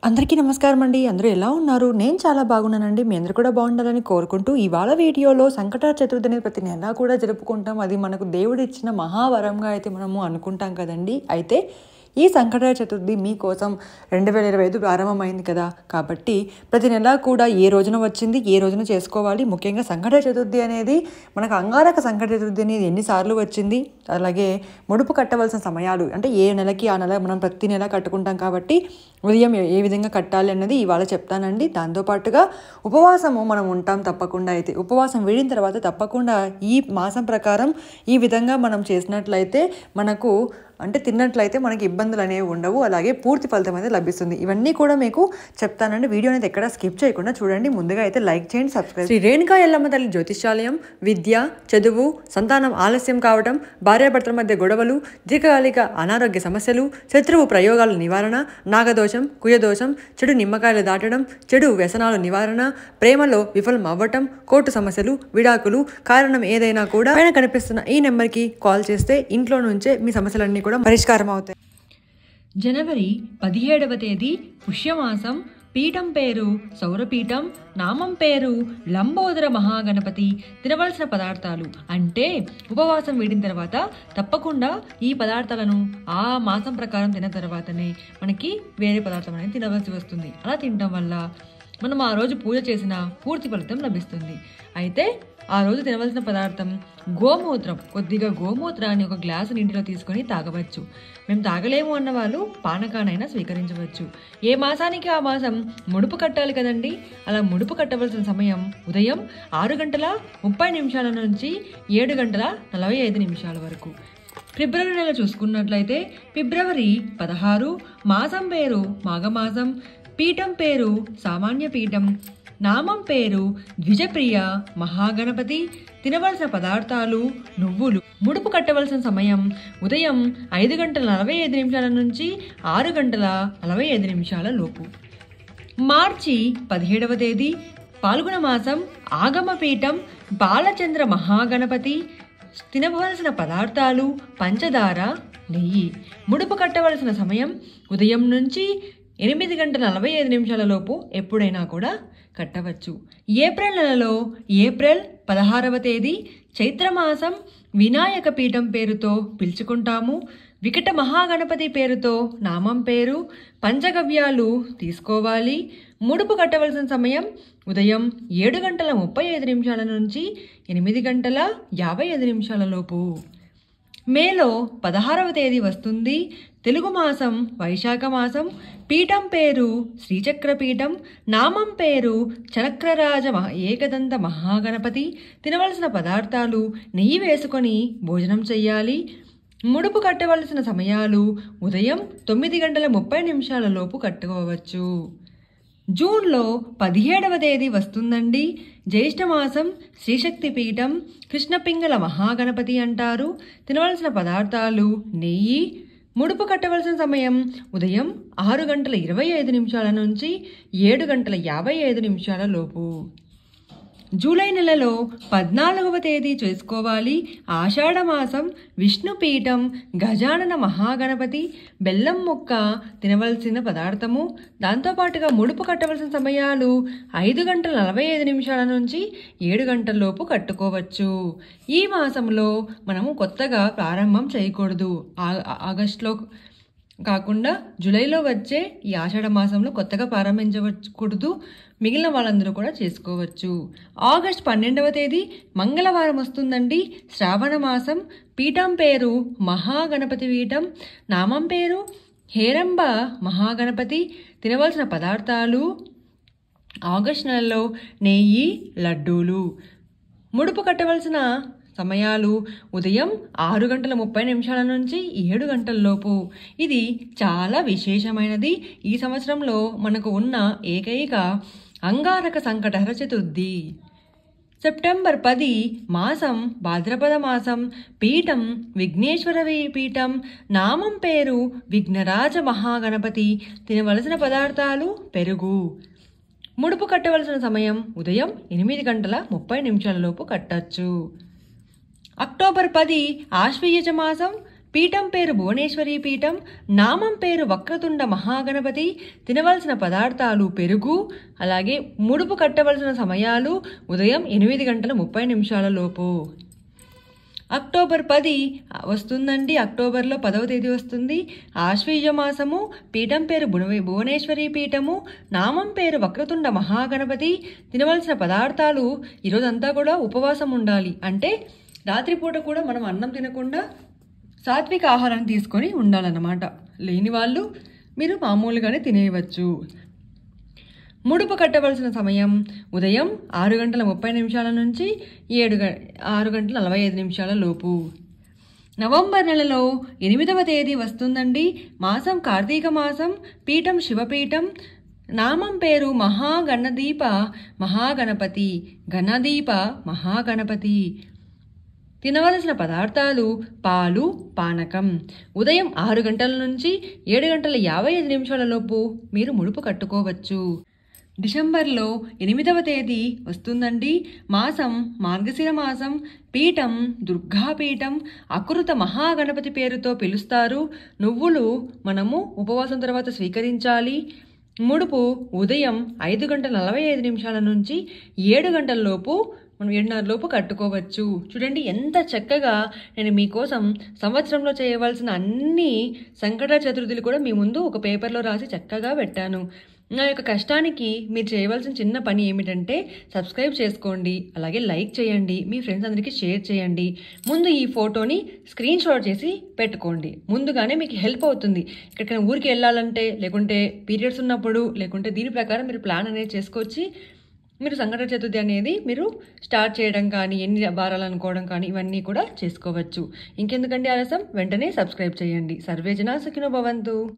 అందరికీ నమస్కారం అండి. అందరూ ఎలా ఉన్నారు? నేను చాలా బాగున్నానండి. మీ అందరూ కూడా బాగుండాలని కోరుకుంటూ ఇవాళ వీడియోలో సంకట చతుర్థి అనేది ప్రతి నెలా కూడా జరుపుకుంటాం. అది మనకు దేవుడిచ్చిన మహావరంగా అయితే మనము అనుకుంటాం కదండి. అయితే ఈ సంకట చతుర్థి మీకోసం 2025 ప్రారంభమైంది కదా, కాబట్టి ప్రతి నెల కూడా ఏ రోజున వచ్చింది, ఏ రోజున చేసుకోవాలి. ముఖ్యంగా సంకట చతుర్థి అనేది మనకు అంగారక సంకట చతుర్థి అనేది ఎన్నిసార్లు వచ్చింది, అలాగే ముడుపు కట్టవలసిన సమయాలు అంటే ఏ నెలకి ఆ నెల మనం ప్రతి నెల కట్టుకుంటాం కాబట్టి ఉదయం ఏ విధంగా కట్టాలి అన్నది ఇవాళ చెప్తానండి. దాంతోపాటుగా ఉపవాసము మనం ఉంటాం తప్పకుండా. అయితే ఉపవాసం వీడిన తర్వాత తప్పకుండా ఈ మాసం ప్రకారం ఈ విధంగా మనం చేసినట్లయితే మనకు అంటే తిన్నట్లయితే మనకి ఇబ్బందులు అనేవి ఉండవు, అలాగే పూర్తి ఫలితం అనేది లభిస్తుంది. ఇవన్నీ కూడా మీకు చెప్తానండి. వీడియో అనేది ఎక్కడ స్కిప్ చేయకుండా చూడండి. ముందుగా అయితే లైక్ చేయండి, సబ్స్క్రైబ్. శ్రీ రేణుకా ఎల్లమ్మ తల్లి జ్యోతిష్యాలయం విద్య, చదువు, సంతానం ఆలస్యం కావడం, భార్యాభర్తల మధ్య గొడవలు, దీర్ఘకాలిక అనారోగ్య సమస్యలు, శత్రువు ప్రయోగాల నివారణ, నాగదోషం, కుయదోషం, చెడు నిమ్మకాయలు దాటడం, చెడు వ్యసనాల నివారణ, ప్రేమలో విఫలం అవ్వటం, కోర్టు సమస్యలు, విడాకులు, కారణం ఏదైనా కూడా పైన కనిపిస్తున్న ఈ నెంబర్కి కాల్ చేస్తే ఇంట్లో నుంచే మీ సమస్యలన్నీ కూడా పరిష్కారం అవుతాయి. జనవరి 17వ తేదీ పుష్యమాసం. పీఠం పేరు సౌరపీఠం. నామం పేరు లంబోదర మహాగణపతి. తినవలసిన పదార్థాలు అంటే ఉపవాసం వీడిన తర్వాత తప్పకుండా ఈ పదార్థాలను ఆ మాసం ప్రకారం తిన్న తర్వాతనే మనకి వేరే పదార్థం అనేది తినవలసి వస్తుంది. అలా తినడం వల్ల మనం ఆ రోజు పూజ చేసిన పూర్తి ఫలితం లభిస్తుంది. అయితే ఆ రోజు తినవలసిన పదార్థం గోమూత్రం. కొద్దిగా గోమూత్రాన్ని ఒక గ్లాసు నీటిలో తీసుకొని తాగవచ్చు. మేము తాగలేము అన్న వాళ్ళు పానకానైనా స్వీకరించవచ్చు. ఏ మాసానికి ఆ మాసం ముడుపు కట్టాలి కదండి. అలా ముడుపు కట్టవలసిన సమయం ఉదయం 6:30 నుంచి 7:45 వరకు. ఫిబ్రవరి నెల చూసుకున్నట్లయితే ఫిబ్రవరి 16. మాసం పేరు మాఘమాసం. పీఠం పేరు సామాన్య పీఠం. నామం పేరు ద్విజప్రియ మహాగణపతి. తినవలసిన పదార్థాలు నువ్వులు. ముడుపు కట్టవలసిన సమయం ఉదయం 5:45 నుంచి 6:45 లోపు. మార్చి 17వ తేదీ పాల్గొన మాసం. ఆగమ పీఠం బాలచంద్ర మహాగణపతి. తినవలసిన పదార్థాలు పంచదార, నెయ్యి. ముడుపు కట్టవలసిన సమయం ఉదయం నుంచి 8:45 లోపు ఎప్పుడైనా కూడా కట్టవచ్చు. ఏప్రిల్ నెలలో ఏప్రిల్ 16వ తేదీ చైత్రమాసం. వినాయక పీఠం పేరుతో పిలుచుకుంటాము. వికట మహాగణపతి పేరుతో నామం పేరు. పంచగవ్యాలు తీసుకోవాలి. ముడుపు కట్టవలసిన సమయం ఉదయం 7:35 నుంచి 8:55 లోపు. మేలో 16వ తేదీ వస్తుంది. తెలుగు మాసం వైశాఖ మాసం. పీఠం పేరు శ్రీచక్రపీఠం. నామం పేరు చక్రరాజ ఏకదంత మహాగణపతి. తినవలసిన పదార్థాలు నెయ్యి వేసుకొని భోజనం చెయ్యాలి. ముడుపు కట్టవలసిన సమయాలు ఉదయం 9:30 లోపు కట్టుకోవచ్చు. జూన్లో 17వ తేదీ వస్తుందండి. జ్యేష్ఠమాసం. శ్రీశక్తి పీఠం. కృష్ణపింగళ మహాగణపతి అంటారు. తినవలసిన పదార్థాలు నెయ్యి. ముడుపు కట్టవలసిన సమయం ఉదయం 6:25 నుంచి 7:55 లోపు. జూలై నెలలో 14వ తేదీ చేసుకోవాలి. ఆషాఢమాసం. విష్ణుపీఠం గజానన మహాగణపతి. బెల్లం ముక్క. తినవలసిన పదార్థము. దాంతోపాటుగా ముడుపు కట్టవలసిన సమయాలు 5:45 నుంచి 7 లోపు కట్టుకోవచ్చు. ఈ మాసంలో మనము కొత్తగా ప్రారంభం చేయకూడదు. ఆగస్టులో కాకుండా జూలైలో వచ్చే ఈ ఆషాఢ మాసంలో కొత్తగా ప్రారంభించకూడదు. మిగిలిన వాళ్ళందరూ కూడా చేసుకోవచ్చు. ఆగస్టు 12వ తేదీ మంగళవారం వస్తుందండి. శ్రావణ మాసం. పీఠం పేరు మహాగణపతి పీఠం. నామం పేరు హేరంబ మహాగణపతి. తినవలసిన పదార్థాలు ఆగస్టు నెలలో నెయ్యి, లడ్డూలు. ముడుపు కట్టవలసిన సమయాలు ఉదయం 6:30 నుంచి 7 లోపు. ఇది చాలా విశేషమైనది. ఈ సంవత్సరంలో మనకు ఉన్న ఏకైక అంగారక సంకటహర చతుర్థి. సెప్టెంబర్ 10 మాసం భాద్రపద మాసం. పీఠం విఘ్నేశ్వర పీఠం. నామం పేరు విఘ్నరాజ మహాగణపతి. తినవలసిన పదార్థాలు పెరుగు. ముడుపు కట్టవలసిన సమయం ఉదయం 8:30 లోపు కట్టచ్చు. అక్టోబర్ 10 ఆశ్వయుజ మాసం. పీఠం పేరు భువనేశ్వరి పీఠం, నామం పేరు వక్రతుండ మహాగణపతి. తినవలసిన పదార్థాలు పెరుగు, అలాగే ముడుపు కట్టవలసిన సమయాలు ఉదయం 8:30 లోపు. అక్టోబర్ 10 వస్తుందండి. అక్టోబర్లో 10వ తేదీ వస్తుంది. ఆశ్వీజ మాసము. పీఠం పేరు భువనేశ్వరి పీఠము, నామం పేరు వక్రతుండ మహాగణపతి. తినవలసిన పదార్థాలు ఈరోజంతా కూడా ఉపవాసం ఉండాలి. అంటే రాత్రిపూట కూడా మనం అన్నం తినకుండా సాత్విక ఆహారాన్ని తీసుకొని ఉండాలన్నమాట. లేని వాళ్ళు మీరు మామూలుగానే తినేయవచ్చు. ముడుపు కట్టవలసిన సమయం ఉదయం 6:30 నుంచి 6:45 లోపు. నవంబర్ నెలలో 8వ తేదీ వస్తుందండి. మాసం కార్తీక మాసం. పీఠం శివపీఠం, నామం పేరు మహాగణదీప మహాగణపతి, గణదీప మహాగణపతి. తినవలసిన పదార్థాలు పాలు, పానకం. ఉదయం 6 గంటల నుంచి 7:55 లోపు మీరు ముడుపు కట్టుకోవచ్చు. డిసెంబర్లో 8వ తేదీ వస్తుందండి. మాసం మార్గశిర మాసం. పీఠం దుర్గాపీఠం, అకృత మహాగణపతి పేరుతో పిలుస్తారు. నువ్వులు మనము ఉపవాసం తర్వాత స్వీకరించాలి. ముడుపు ఉదయం 5:45 నుంచి 7 గంటల లోపు మనం 7:30 లోపు కట్టుకోవచ్చు. చూడండి ఎంత చక్కగా నేను మీకోసం సంవత్సరంలో చేయవలసిన అన్ని సంకట చతుర్థులు కూడా మీ ముందు ఒక పేపర్లో రాసి చక్కగా పెట్టాను. నా యొక్క కష్టానికి మీరు చేయవలసిన చిన్న పని ఏమిటంటే సబ్స్క్రైబ్ చేసుకోండి, అలాగే లైక్ చేయండి, మీ ఫ్రెండ్స్ అందరికీ షేర్ చేయండి. ముందు ఈ ఫోటోని స్క్రీన్ షాట్ చేసి పెట్టుకోండి. ముందుగానే మీకు హెల్ప్ అవుతుంది. ఎక్కడికైనా ఊరికి వెళ్ళాలంటే, లేకుంటే పీరియడ్స్ ఉన్నప్పుడు, లేకుంటే దీని ప్రకారం మీరు ప్లాన్ అనేది చేసుకొచ్చి మీరు సంకట చతుర్థి అనేది మీరు స్టార్ట్ చేయడం కానీ, ఎన్ని వారాలు అనుకోవడం కానీ ఇవన్నీ కూడా చేసుకోవచ్చు. ఇంకెందుకండి ఆలస్యం, వెంటనే సబ్స్క్రైబ్ చేయండి. సర్వే జనా సుఖినో భవంతు.